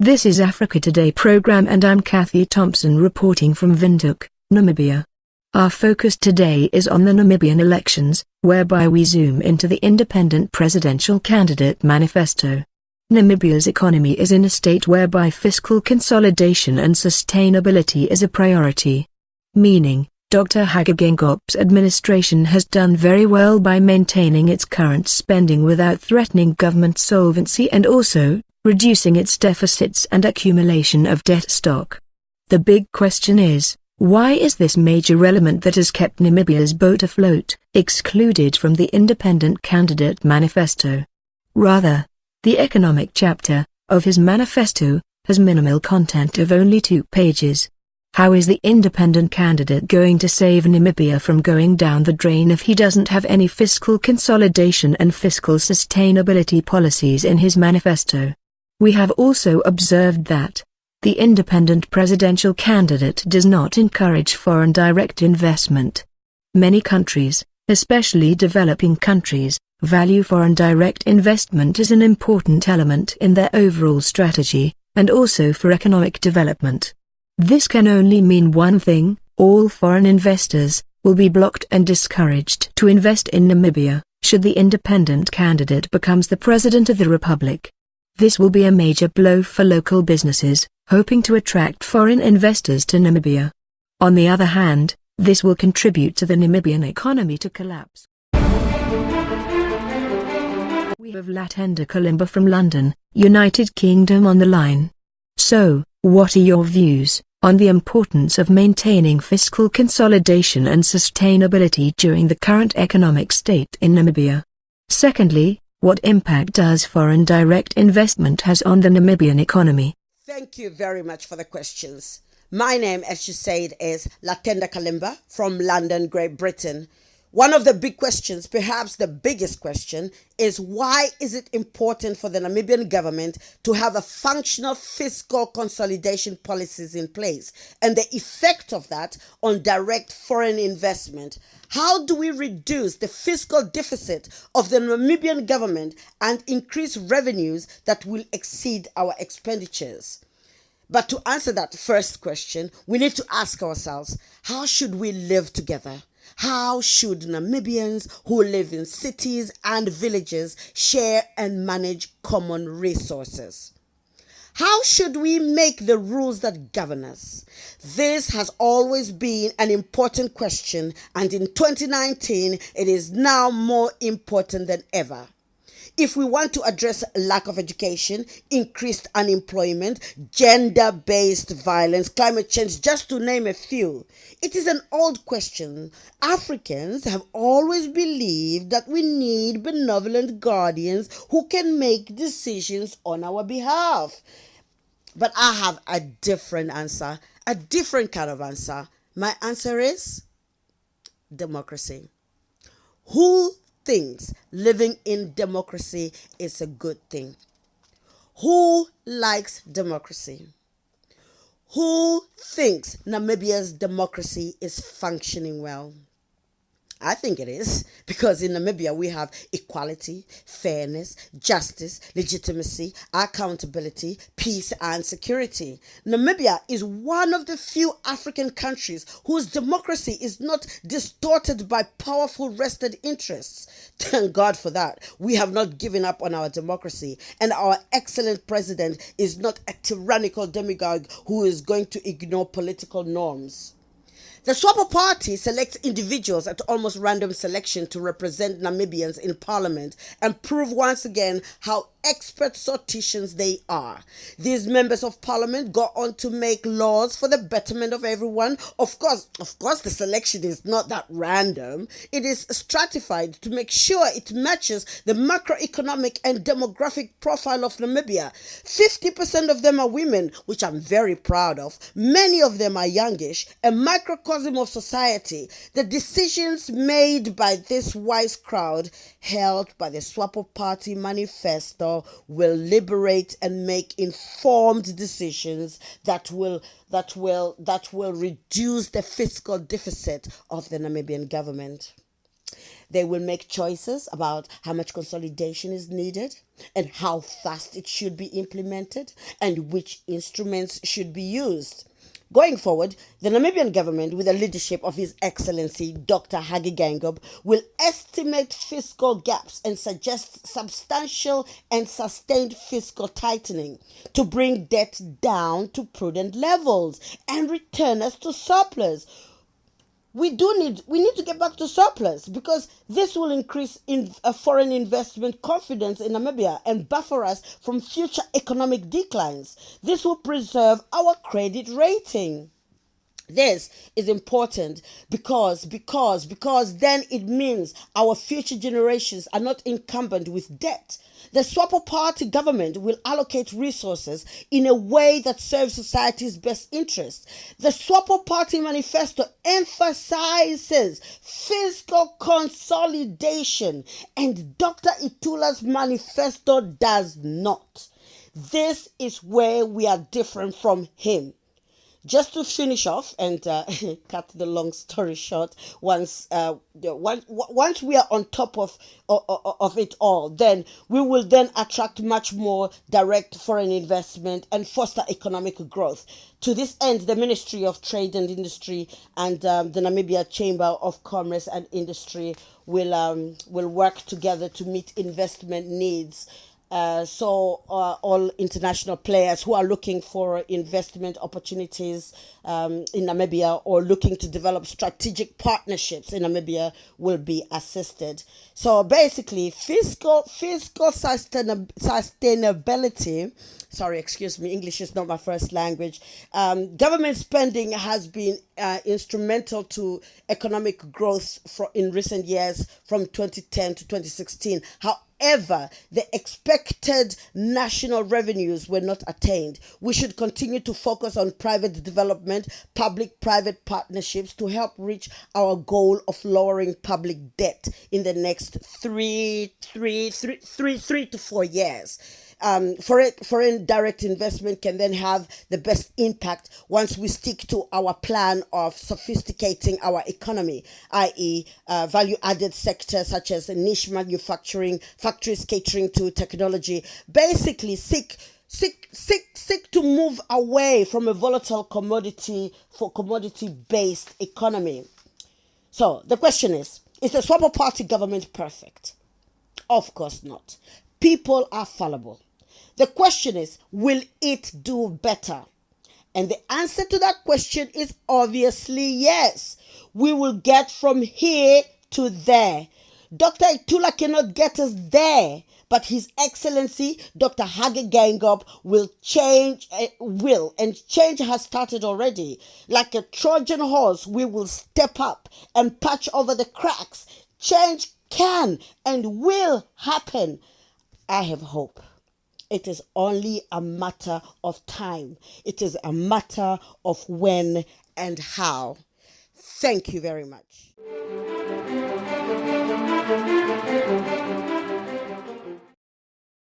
This is Africa Today program and I'm Kathy Thompson reporting from Windhoek, Namibia. Our focus today is on the Namibian elections, whereby we zoom into the independent presidential candidate manifesto. Namibia's economy is in a state whereby fiscal consolidation and sustainability is a priority. Meaning, Dr. Hage Geingoob's administration has done very well by maintaining its current spending without threatening government solvency and also reducing its deficits and accumulation of debt stock. The big question is, why is this major element that has kept Namibia's boat afloat excluded from the independent candidate manifesto? Rather, the economic chapter of his manifesto has minimal content of only 2 pages. How is the independent candidate going to save Namibia from going down the drain if he doesn't have any fiscal consolidation and fiscal sustainability policies in his manifesto? We have also observed that the independent presidential candidate does not encourage foreign direct investment. Many countries, especially developing countries, value foreign direct investment as an important element in their overall strategy, and also for economic development. This can only mean one thing: all foreign investors will be blocked and discouraged to invest in Namibia, should the independent candidate becomes the president of the republic. This will be a major blow for local businesses, hoping to attract foreign investors to Namibia. On the other hand, this will contribute to the Namibian economy to collapse. We have Latenda Kalimba from London, United Kingdom on the line. So, what are your views on the importance of maintaining fiscal consolidation and sustainability during the current economic state in Namibia? Secondly, what impact does foreign direct investment has on the Namibian economy? Thank you very much for the questions. My name, as you said, is Latenda Kalimba from London, Great Britain. One of the big questions, perhaps the biggest question, is why is it important for the Namibian government to have a functional fiscal consolidation policies in place and the effect of that on direct foreign investment? How do we reduce the fiscal deficit of the Namibian government and increase revenues that will exceed our expenditures? But to answer that first question, we need to ask ourselves, how should we live together? How should Namibians who live in cities and villages share and manage common resources? How should we make the rules that govern us? This has always been an important question, and in 2019, it is now more important than ever. If we want to address lack of education, increased unemployment, gender-based violence, climate change, just to name a few, it is an old question. Africans have always believed that we need benevolent guardians who can make decisions on our behalf. But I have a different answer, a different kind of answer. My answer is democracy. Who thinks living in democracy is a good thing? Who likes democracy? Who thinks Namibia's democracy is functioning well? I think it is, because in Namibia we have equality, fairness, justice, legitimacy, accountability, peace and security. Namibia is one of the few African countries whose democracy is not distorted by powerful vested interests. Thank God for that. We have not given up on our democracy, and our excellent president is not a tyrannical demagogue who is going to ignore political norms. The SWAPO party selects individuals at almost random selection to represent Namibians in parliament and prove once again how expert sortitians they are. These members of parliament go on to make laws for the betterment of everyone. Of course, the selection is not that random. It is stratified to make sure it matches the macroeconomic and demographic profile of Namibia. 50% of them are women, which I'm very proud of. Many of them are youngish, a microcosm of society. The decisions made by this wise crowd, held by the SWAPO party manifesto, will liberate and make informed decisions that will reduce the fiscal deficit of the Namibian government. They will make choices about how much consolidation is needed and how fast it should be implemented and which instruments should be used. Going forward, the Namibian government, with the leadership of His Excellency Dr. Hage Geingob, will estimate fiscal gaps and suggest substantial and sustained fiscal tightening to bring debt down to prudent levels and return us to surplus. We need to get back to surplus, because this will increase in foreign investment confidence in Namibia and buffer us from future economic declines. This will preserve our credit rating. This is important because then it means our future generations are not encumbered with debt. The SWAPO party government will allocate resources in a way that serves society's best interests. The SWAPO party manifesto emphasizes fiscal consolidation, and Dr. Itula's manifesto does not. This is where we are different from him. Just to finish off and cut the long story short, once we are on top of it all, then we will then attract much more direct foreign investment and foster economic growth. To this end, the Ministry of Trade and Industry and the Namibia Chamber of Commerce and Industry will work together to meet investment needs. So all international players who are looking for investment opportunities in Namibia or looking to develop strategic partnerships in Namibia will be assisted. So basically, fiscal sustainability. Sorry, excuse me, English is not my first language. Government spending has been instrumental to economic growth in recent years from 2010 to 2016. However, the expected national revenues were not attained. We should continue to focus on private development, public-private partnerships to help reach our goal of lowering public debt in the next three to 4 years. Foreign direct investment can then have the best impact once we stick to our plan of sophisticating our economy, i.e. value-added sectors such as niche manufacturing, factories catering to technology. Basically, seek to move away from a volatile commodity-based economy. So the question is the SWAPO party government perfect? Of course not. People are fallible. The question is, will it do better? And the answer to that question is obviously yes. We will get from here to there. Dr. Itula cannot get us there, but His Excellency Dr. Hage Geingob will change, and change has started already. Like a Trojan horse, we will step up and patch over the cracks. Change can and will happen. I have hope. It is only a matter of time. It is a matter of when and how. Thank you very much.